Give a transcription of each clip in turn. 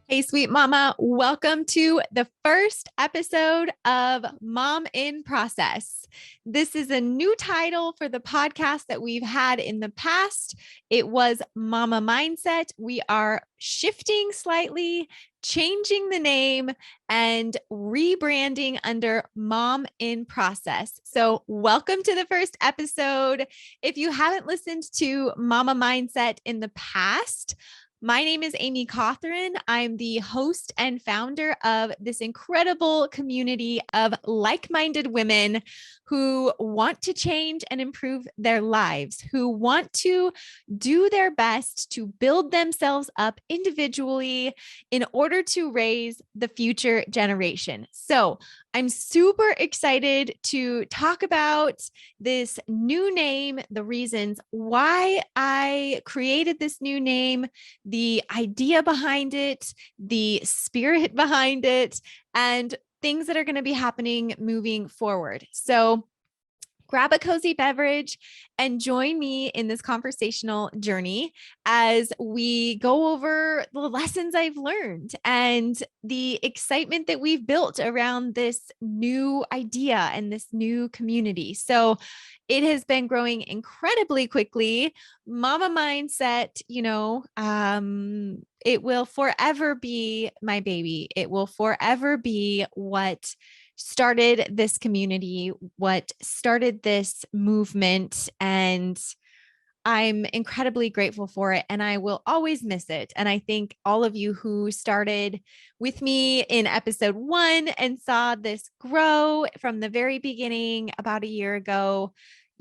Hey, sweet mama, welcome to the first episode of Mom in Process. This is a new title for the podcast that we've had in the past. It was Mama Mindset. We are shifting slightly, changing the name, and rebranding under Mom in Process. So, welcome to the first episode. If you haven't listened to Mama Mindset in the past, my name is Amy Cawthron. I'm the host and founder of this incredible community of like-minded women who want to change and improve their lives, who want to do their best to build themselves up individually in order to raise the future generation. So I'm super excited to talk about this new name, the reasons why I created this new name, the idea behind it, the spirit behind it, and things that are going to be happening moving forward. So grab a cozy beverage and join me in this conversational journey as we go over the lessons I've learned and the excitement that we've built around this new idea and this new community. So it has been growing incredibly quickly. Mama Mindset, it will forever be my baby. It will forever be what started this community, what started this movement. And I'm incredibly grateful for it. And I will always miss it. And I think all of you who started with me in episode 1 and saw this grow from the very beginning about a year ago,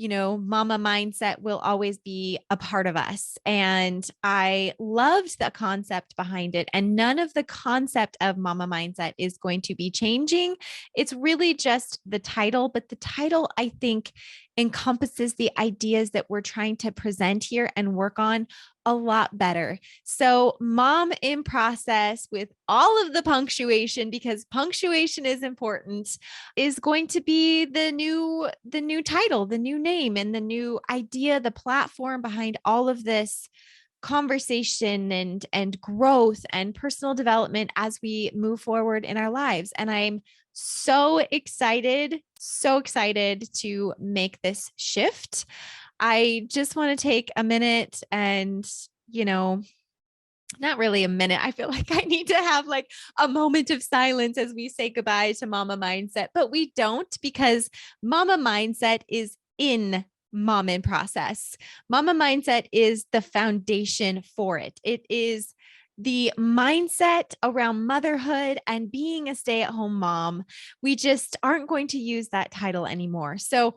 Mama Mindset will always be a part of us. And I loved the concept behind it. And none of the concept of Mama Mindset is going to be changing. It's really just the title, but the title, I think, encompasses the ideas that we're trying to present here and work on a lot better. So, Mom in Process, with all of the punctuation, because punctuation is important, is going to be the new title, the new name, and the new idea, the platform behind all of this conversation and growth and personal development as we move forward in our lives. And I'm so excited to make this shift. I just want to take a minute and, not really a minute. I feel like I need to have like a moment of silence as we say goodbye to Mama Mindset, but we don't, because Mama Mindset is in Mom in Process. Mama Mindset is the foundation for it. It is the mindset around motherhood and being a stay-at-home mom. We just aren't going to use that title anymore. So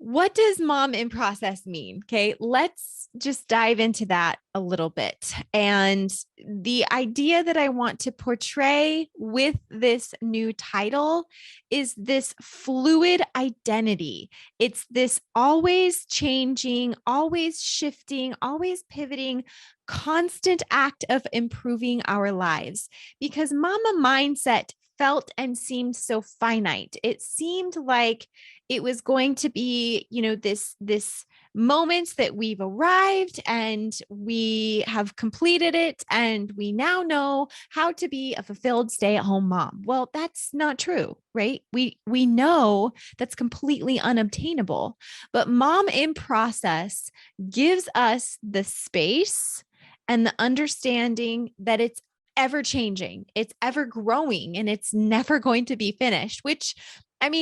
what does Mom in Process mean? Okay, let's just dive into that a little bit. And the idea that I want to portray with this new title is this fluid identity. It's this always changing, always shifting, always pivoting, constant act of improving our lives. Because Mama Mindset felt and seemed so finite. It seemed like it was going to be, this moments that we've arrived and we have completed it and we now know how to be a fulfilled stay-at-home mom. Well, that's not true, right? We know that's completely unobtainable. But Mom in Process gives us the space and the understanding that it's ever changing, it's ever growing, and it's never going to be finished, which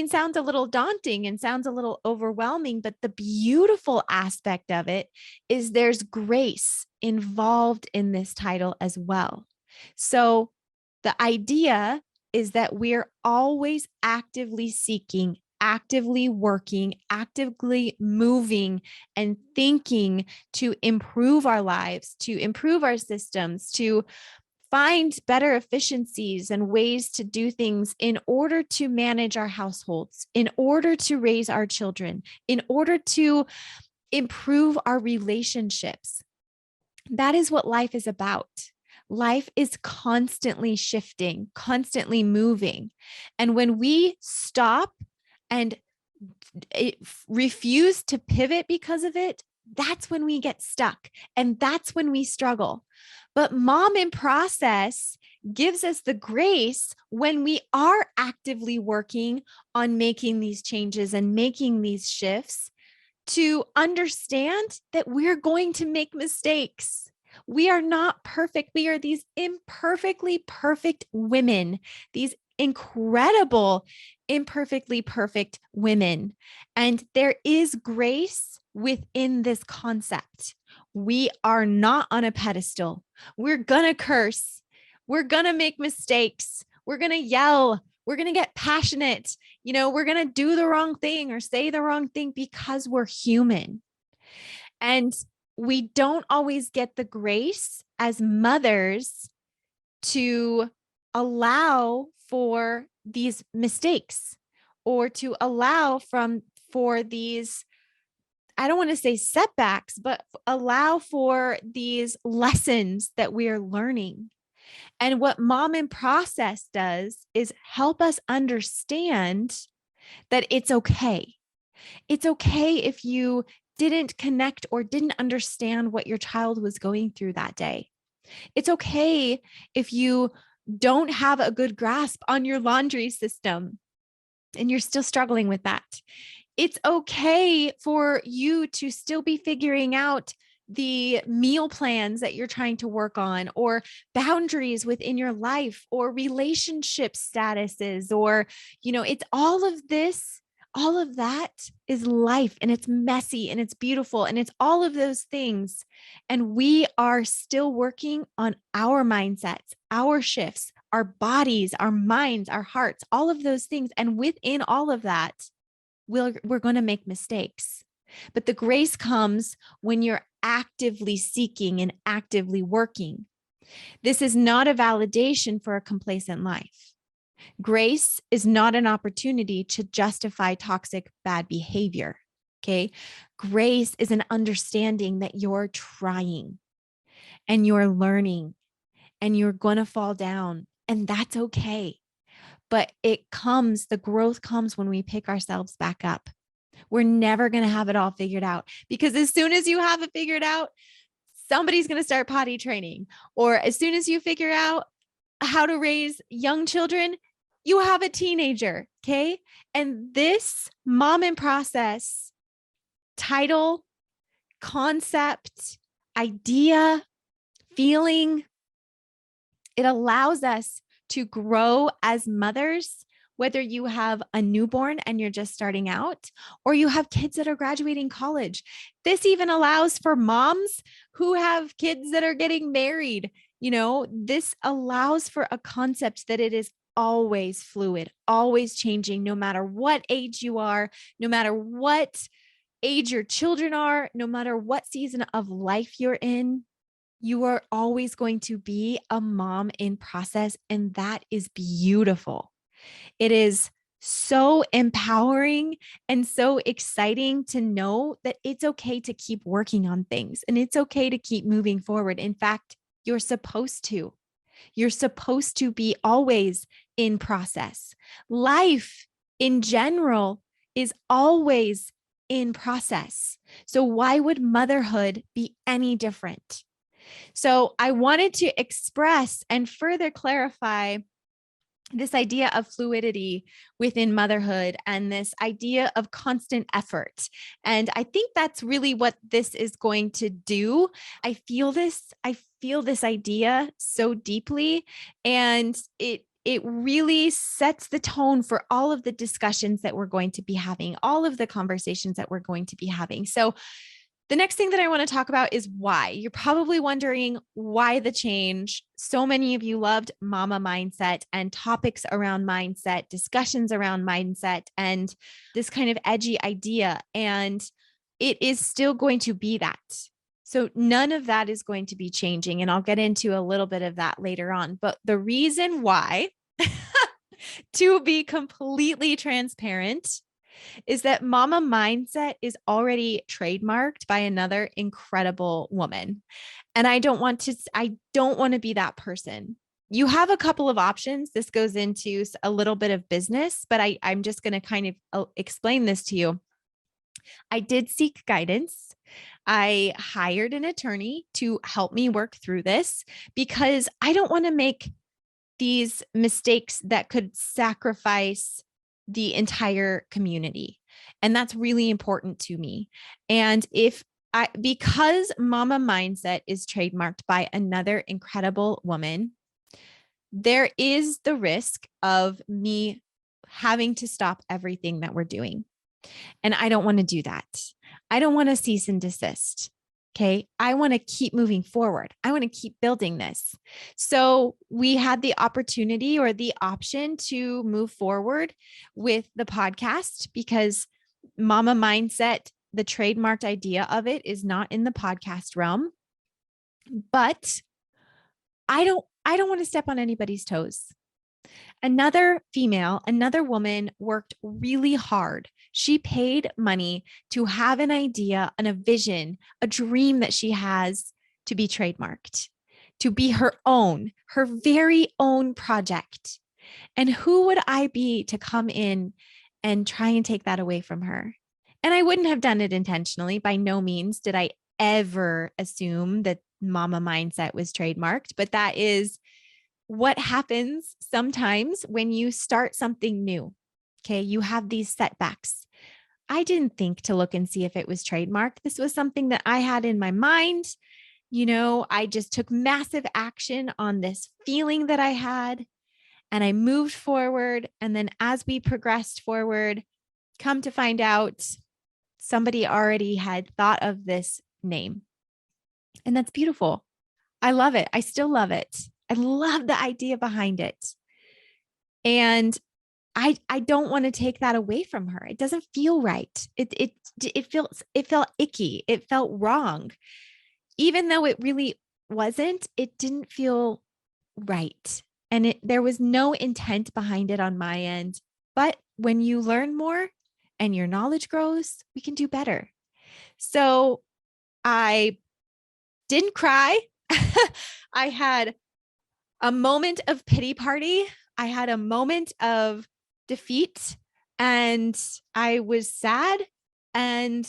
sounds a little daunting and sounds a little overwhelming, but the beautiful aspect of it is there's grace involved in this title as well. So the idea is that we're always actively seeking, actively working, actively moving and thinking to improve our lives, to improve our systems, to find better efficiencies and ways to do things in order to manage our households, in order to raise our children, in order to improve our relationships. That is what life is about. Life is constantly shifting, constantly moving. And when we stop and refuse to pivot because of it, that's when we get stuck and that's when we struggle. But mom in process gives us the grace when we are actively working on making these changes and making these shifts to understand that we're going to make mistakes. We are not perfect. We are these imperfectly perfect women, these incredible, imperfectly perfect women. And there is grace within this concept. We are not on a pedestal. We're going to curse. We're going to make mistakes. We're going to yell. We're going to get passionate. We're going to do the wrong thing or say the wrong thing because we're human. And we don't always get the grace as mothers to allow for these mistakes or to allow for these, I don't want to say setbacks, but allow for these lessons that we are learning. And what Mom in Process does is help us understand that it's okay. It's okay if you didn't connect or didn't understand what your child was going through that day. It's okay if you don't have a good grasp on your laundry system and you're still struggling with that. It's okay for you to still be figuring out the meal plans that you're trying to work on, or boundaries within your life, or relationship statuses, or, it's all of this. All of that is life, and it's messy and it's beautiful and it's all of those things. And we are still working on our mindsets, our shifts, our bodies, our minds, our hearts, all of those things. And within all of that, we're going to make mistakes. But the grace comes when you're actively seeking and actively working. This is not a validation for a complacent life. Grace is not an opportunity to justify toxic bad behavior. Okay. Grace is an understanding that you're trying and you're learning and you're going to fall down, and that's okay. But the growth comes when we pick ourselves back up. We're never going to have it all figured out, because as soon as you have it figured out, somebody's going to start potty training. Or as soon as you figure out how to raise young children, you have a teenager. Okay. And this Mom in Process title, concept, idea, feeling, it allows us to grow as mothers, whether you have a newborn and you're just starting out, or you have kids that are graduating college. This even allows for moms who have kids that are getting married. This allows for a concept that it is always fluid, always changing, no matter what age you are, no matter what age your children are, no matter what season of life you're in. You are always going to be a mom in process, and that is beautiful. It is so empowering and so exciting to know that it's okay to keep working on things and it's okay to keep moving forward. In fact, you're supposed to. You're supposed to be always in process. Life in general is always in process. So why would motherhood be any different? So I wanted to express and further clarify this idea of fluidity within motherhood and this idea of constant effort. And I think that's really what this is going to do. I feel this idea so deeply, and it really sets the tone for all of the discussions that we're going to be having, all of the conversations that we're going to be having. So the next thing that I want to talk about is why. You're probably wondering why the change. So many of you loved mama mindset and topics around mindset, discussions around mindset, and this kind of edgy idea. And it is still going to be that. So none of that is going to be changing. And I'll get into a little bit of that later on. But the reason why, to be completely transparent, is that mama mindset is already trademarked by another incredible woman. And I don't want to be that person. You have a couple of options. This goes into a little bit of business, but I'm just going to kind of explain this to you. I did seek guidance. I hired an attorney to help me work through this because I don't want to make these mistakes that could sacrifice the entire community. And that's really important to me. And because Mama Mindset is trademarked by another incredible woman, there is the risk of me having to stop everything that we're doing. And I don't want to do that. I don't want to cease and desist. Okay. I want to keep moving forward. I want to keep building this. So we had the opportunity or the option to move forward with the podcast because Mama Mindset, the trademarked idea of it, is not in the podcast realm. But I don't want to step on anybody's toes. Another female, another woman worked really hard. She paid money to have an idea and a vision, a dream that she has to be trademarked, to be her own, her very own project. And who would I be to come in and try and take that away from her? And I wouldn't have done it intentionally. By no means did I ever assume that Mama Mindset was trademarked, but that is what happens sometimes when you start something new. Okay. You have these setbacks. I didn't think to look and see if it was trademarked. This was something that I had in my mind. I just took massive action on this feeling that I had and I moved forward. And then as we progressed forward, come to find out somebody already had thought of this name. And that's beautiful. I love it. I still love it. I love the idea behind it. And I don't want to take that away from her. It doesn't feel right. It felt icky. It felt wrong. Even though it really wasn't, it didn't feel right. And there was no intent behind it on my end. But when you learn more and your knowledge grows, we can do better. So I didn't cry. I had a moment of pity party. I had a moment of defeat and I was sad. And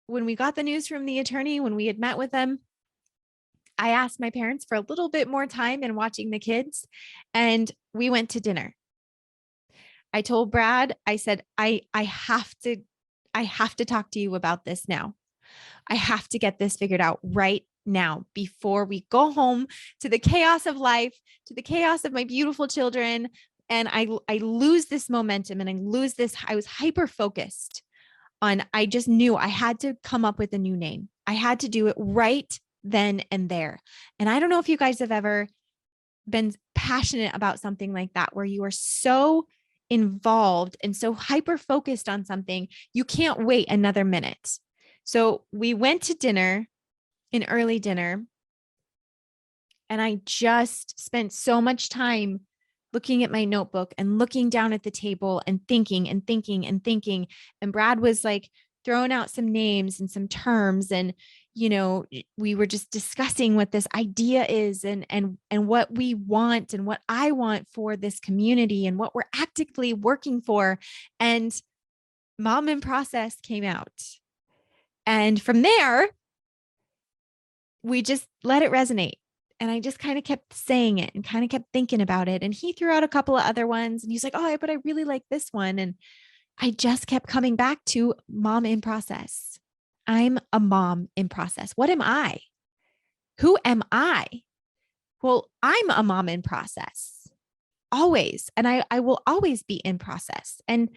when we got the news from the attorney, when we had met with them, I asked my parents for a little bit more time in watching the kids and we went to dinner. I told Brad, I said, I have to talk to you about this now. I have to get this figured out right now before we go home to the chaos of life, to the chaos of my beautiful children. And I lose this momentum and I lose this. I was hyper focused on, I just knew I had to come up with a new name. I had to do it right then and there. And I don't know if you guys have ever been passionate about something like that, where you are so involved and so hyper focused on something, you can't wait another minute. So we went to dinner, an early dinner, and I just spent so much time looking at my notebook and looking down at the table and thinking and thinking and thinking. And Brad was like throwing out some names and some terms. And, we were just discussing what this idea is and what we want and what I want for this community and what we're actively working for. And Mom in Process came out. And from there, we just let it resonate. And I just kind of kept saying it and kind of kept thinking about it. And he threw out a couple of other ones and he's like, oh, but I really like this one. And I just kept coming back to Mom in Process. I'm a mom in process. What am I? Who am I? Well, I'm a mom in process always. And I will always be in process. And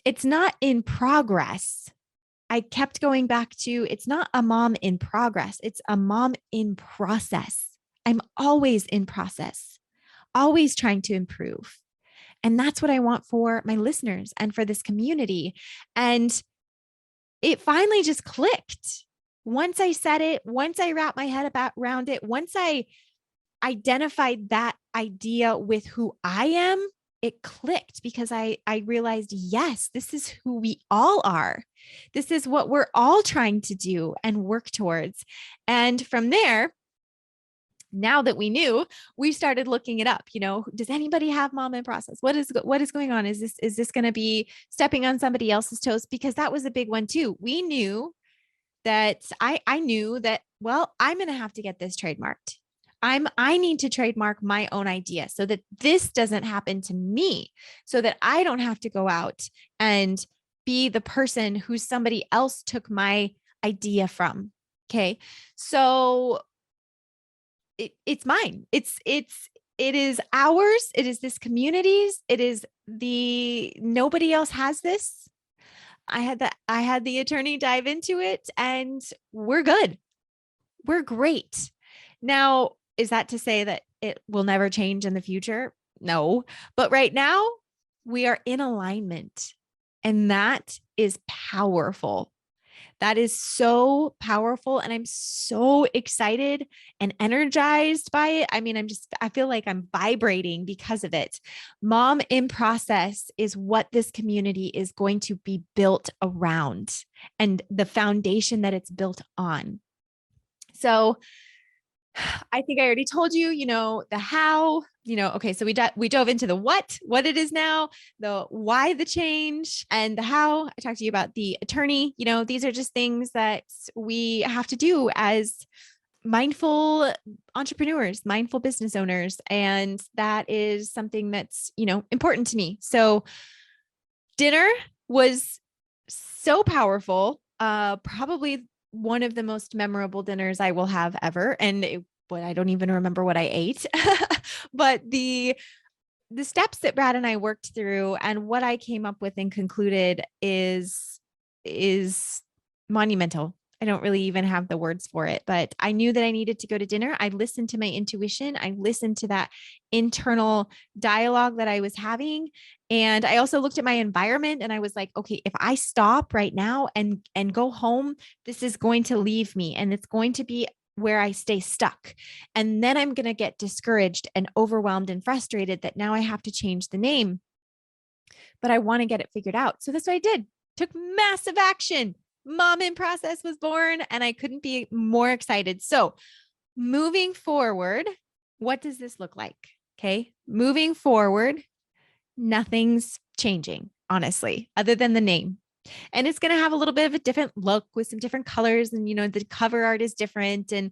it's not in progress. I kept going back to, it's not a mom in progress. It's a mom in process. I'm always in process, always trying to improve. And that's what I want for my listeners and for this community. And it finally just clicked. Once I said it, once I wrapped my head around it, once I identified that idea with who I am, it clicked because I realized, yes, this is who we all are. This is what we're all trying to do and work towards. And from there, Now that we knew, we started looking it up. Does anybody have mom in process? What is going on? Is this going to be stepping on somebody else's toes? Because that was a big one too. We knew that I knew that, well, I'm going to have to get this trademarked. I need to trademark my own idea so that this doesn't happen to me, so that I don't have to go out and be the person who somebody else took my idea from. Okay. So it's mine. It is ours. It is this community's. It is nobody else has this. I had the attorney dive into it, and we're good. We're great. Now, is that to say that it will never change in the future? No. But right now, we are in alignment, and that is powerful. That is so powerful. And I'm so excited and energized by it. I mean, I feel like I'm vibrating because of it. Mom in Process is what this community is going to be built around, and the foundation that it's built on. So I think I already told you, the how, okay. So we dove into the what it is now, the why the change, and the how. I talked to you about the attorney. These are just things that we have to do as mindful entrepreneurs, mindful business owners. And that is something that's, important to me. So dinner was so powerful. Probably one of the most memorable dinners I will have ever. And I don't even remember what I ate, but the steps that Brad and I worked through and what I came up with and concluded is monumental. I don't really even have the words for it, but I knew that I needed to go to dinner. I listened to my intuition. I listened to that internal dialogue that I was having. And I also looked at my environment, and I was like, okay, if I stop right now and go home, this is going to leave me, and it's going to be where I stay stuck. And then I'm going to get discouraged and overwhelmed and frustrated that now I have to change the name, but I want to get it figured out. So that's what I did. Took massive action. Mom in Process was born, and I couldn't be more excited. So moving forward, what does this look like? Okay. Moving forward, nothing's changing, honestly, other than the name. And it's going to have a little bit of a different look with some different colors, and the cover art is different and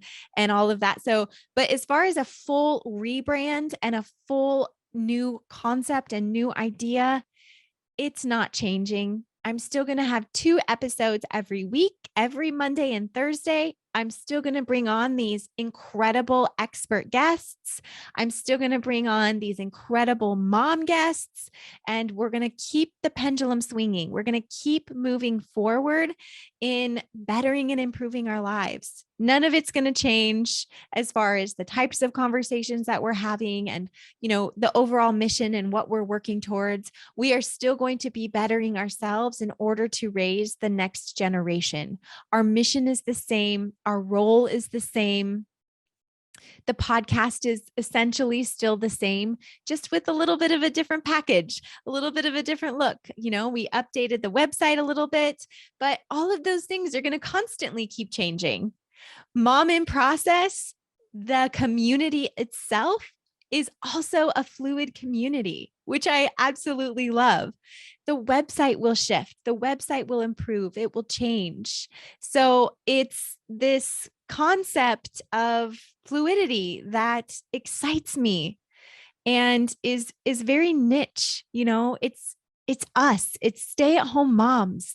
all of that. So, but as far as a full rebrand and a full new concept and new idea, it's not changing. I'm still going to have 2 episodes every week, every Monday and Thursday. I'm still going to bring on these incredible expert guests. I'm still going to bring on these incredible mom guests, and we're going to keep the pendulum swinging. We're going to keep moving forward in bettering and improving our lives. None of it's going to change as far as the types of conversations that we're having and, the overall mission and what we're working towards. We are still going to be bettering ourselves in order to raise the next generation. Our mission is the same. Our role is the same. The podcast is essentially still the same, just with a little bit of a different package, a little bit of a different look. We updated the website a little bit, but all of those things are going to constantly keep changing. Mom in Process, the community itself, is also a fluid community, which I absolutely love. The website will shift, the website will improve, it will change. So it's this concept of fluidity that excites me and is very niche. It's us, it's stay-at-home moms.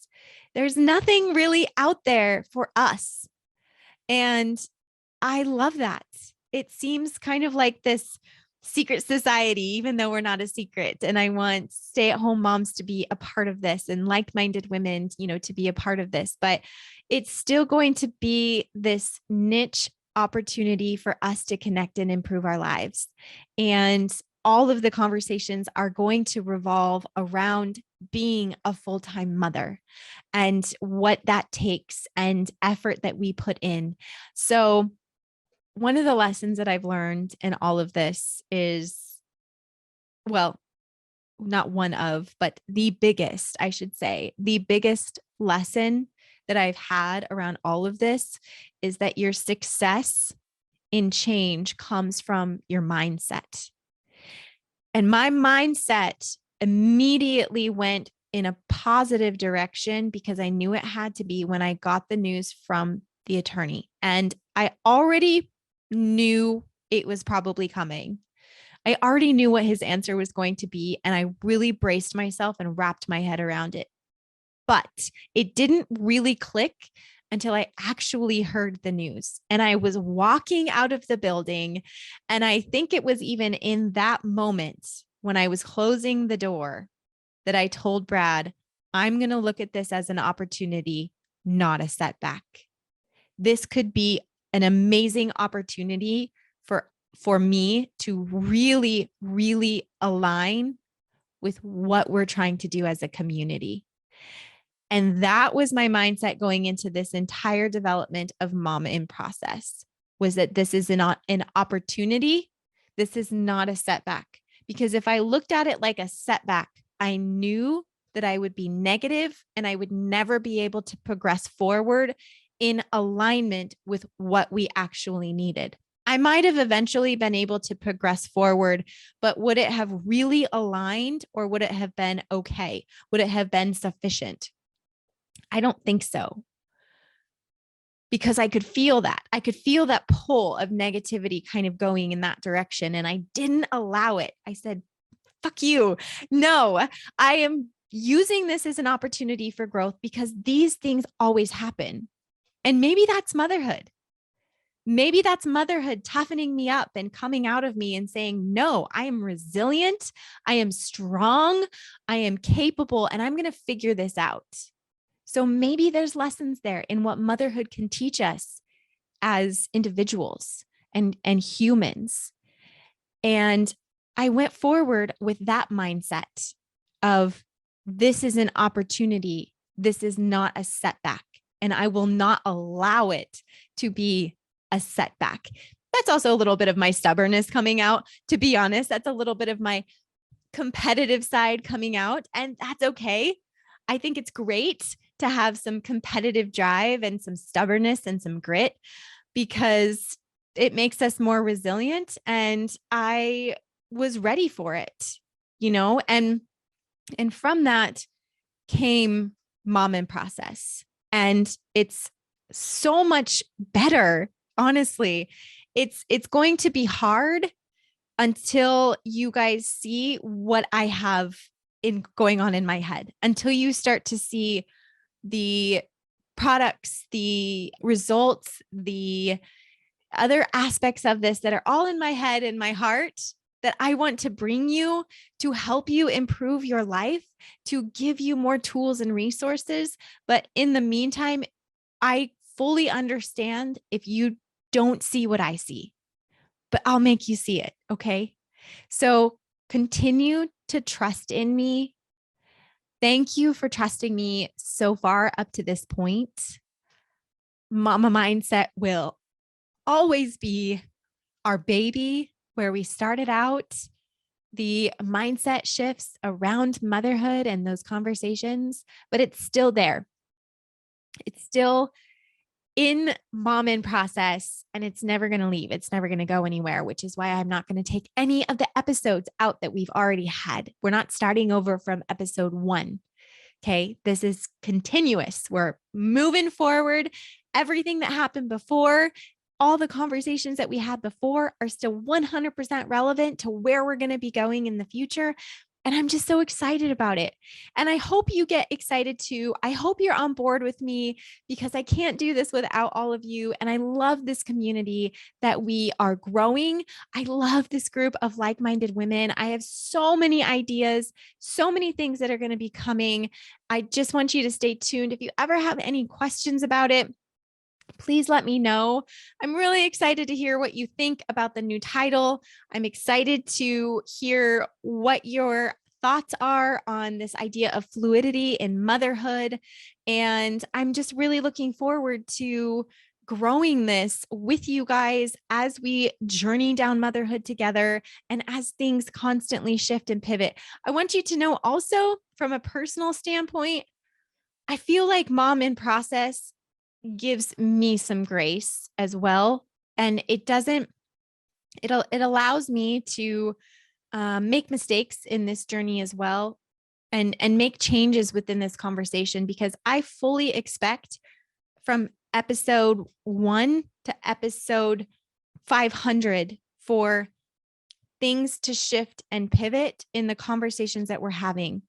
There's nothing really out there for us. And I love that. It seems kind of like this secret society, even though we're not a secret. And I want stay-at-home moms to be a part of this, and like-minded women, to be a part of this. But it's still going to be this niche opportunity for us to connect and improve our lives. And all of the conversations are going to revolve around being a full-time mother and what that takes and effort that we put in. So one of the lessons that I've learned in all of this is, well, not one of, but the biggest, I should say, the biggest lesson that I've had around all of this is that your success in change comes from your mindset. And my mindset immediately went in a positive direction because I knew it had to be when I got the news from the attorney. And I already knew it was probably coming. I already knew what his answer was going to be. And I really braced myself and wrapped my head around it. But it didn't really click until I actually heard the news. And I was walking out of the building. And I think it was even in that moment when I was closing the door that I told Brad, I'm going to look at this as an opportunity, not a setback. This could be an amazing opportunity for me to really, really align with what we're trying to do as a community. And that was my mindset going into this entire development of Mama in Process, was that this is an opportunity. This is not a setback. Because if I looked at it like a setback, I knew that I would be negative and I would never be able to progress forward in alignment with what we actually needed. I might have eventually been able to progress forward, but would it have really aligned, or would it have been okay? Would it have been sufficient? I don't think so. Because I could feel that. I could feel that pull of negativity kind of going in that direction. And I didn't allow it. I said, fuck you. No, I am using this as an opportunity for growth because these things always happen. And maybe that's motherhood. Maybe that's motherhood toughening me up and coming out of me and saying, no, I am resilient. I am strong. I am capable, and I'm going to figure this out. So maybe there's lessons there in what motherhood can teach us as individuals and humans. And I went forward with that mindset of, this is an opportunity. This is not a setback. And I will not allow it to be a setback. That's also a little bit of my stubbornness coming out. To be honest, that's a little bit of my competitive side coming out, and that's okay. I think it's great to have some competitive drive and some stubbornness and some grit, because it makes us more resilient. And I was ready for it, and from that came Mom in Process. And it's so much better. Honestly, it's going to be hard until you guys see what I have going on in my head, until you start to see the products, the results, the other aspects of this that are all in my head and my heart that I want to bring you to help you improve your life, to give you more tools and resources. But in the meantime, I fully understand if you don't see what I see, but I'll make you see it. Okay. So continue to trust in me. Thank you for trusting me so far up to this point. Mama Mindset will always be our baby, where we started out. The mindset shifts around motherhood and those conversations, but it's still there. It's still in Mom in Process, and it's never going to leave. It's never going to go anywhere, which is why I'm not going to take any of the episodes out that we've already had. We're not starting over from episode 1. Okay. This is continuous. We're moving forward. Everything that happened before, all the conversations that we had before, are still 100% relevant to where we're going to be going in the future. And I'm just so excited about it. And I hope you get excited too. I hope you're on board with me, because I can't do this without all of you. And I love this community that we are growing. I love this group of like-minded women. I have so many ideas, so many things that are going to be coming. I just want you to stay tuned. If you ever have any questions about it, please let me know. I'm really excited to hear what you think about the new title. I'm excited to hear what your thoughts are on this idea of fluidity in motherhood. And I'm just really looking forward to growing this with you guys as we journey down motherhood together and as things constantly shift and pivot. I want you to know also, from a personal standpoint, I feel like Mom in Process gives me some grace as well, And it allows me to make mistakes in this journey as well, and make changes within this conversation, because I fully expect from episode 1 to episode 500 for things to shift and pivot in the conversations that we're having.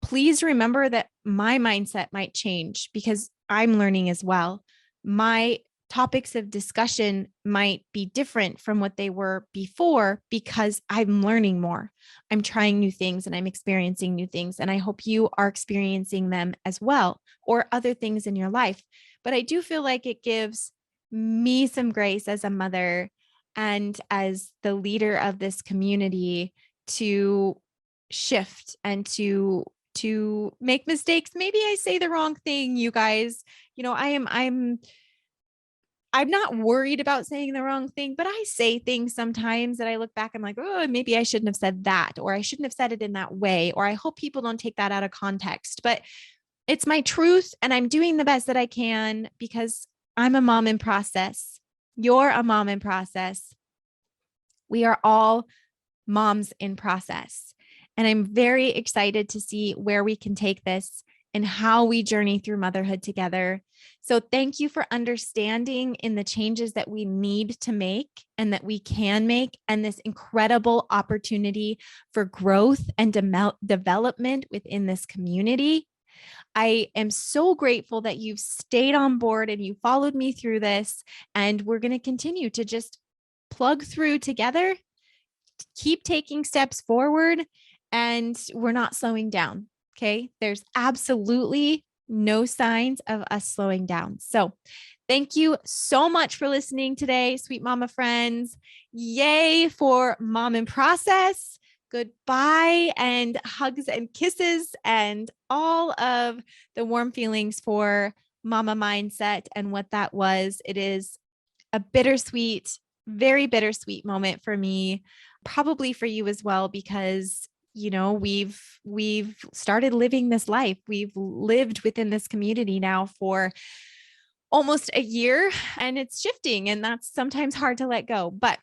Please remember that my mindset might change because I'm learning as well. My topics of discussion might be different from what they were before because I'm learning more. I'm trying new things and I'm experiencing new things. And I hope you are experiencing them as well, or other things in your life. But I do feel like it gives me some grace as a mother and as the leader of this community to shift and to make mistakes. Maybe I say the wrong thing, you guys. I'm not worried about saying the wrong thing, but I say things sometimes that I look back, I'm like, oh, maybe I shouldn't have said that, or I shouldn't have said it in that way, or I hope people don't take that out of context. But it's my truth, and I'm doing the best that I can because I'm a mom in process. You're a mom in process. We are all moms in process. And I'm very excited to see where we can take this and how we journey through motherhood together. So thank you for understanding in the changes that we need to make and that we can make, and this incredible opportunity for growth and development within this community. I am so grateful that you've stayed on board and you followed me through this, and we're going to continue to just plug through together, keep taking steps forward, and we're not slowing down. Okay. There's absolutely no signs of us slowing down. So thank you so much for listening today, sweet mama friends. Yay for mom in process. Goodbye, and hugs and kisses and all of the warm feelings for mama mindset and what that was. It is a bittersweet, very bittersweet moment for me, probably for you as well, because we've started living this life. We've lived within this community now for almost a year, and it's shifting, and that's sometimes hard to let go. But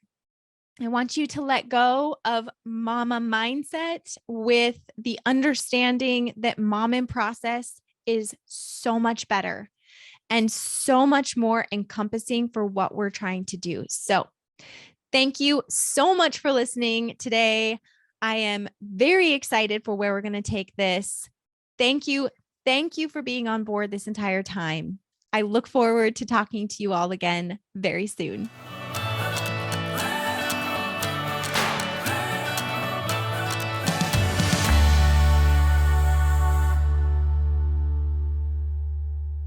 I want you to let go of mama mindset with the understanding that mom in process is so much better and so much more encompassing for what we're trying to do. So thank you so much for listening today. I am very excited for where we're going to take this. Thank you. Thank you for being on board this entire time. I look forward to talking to you all again very soon.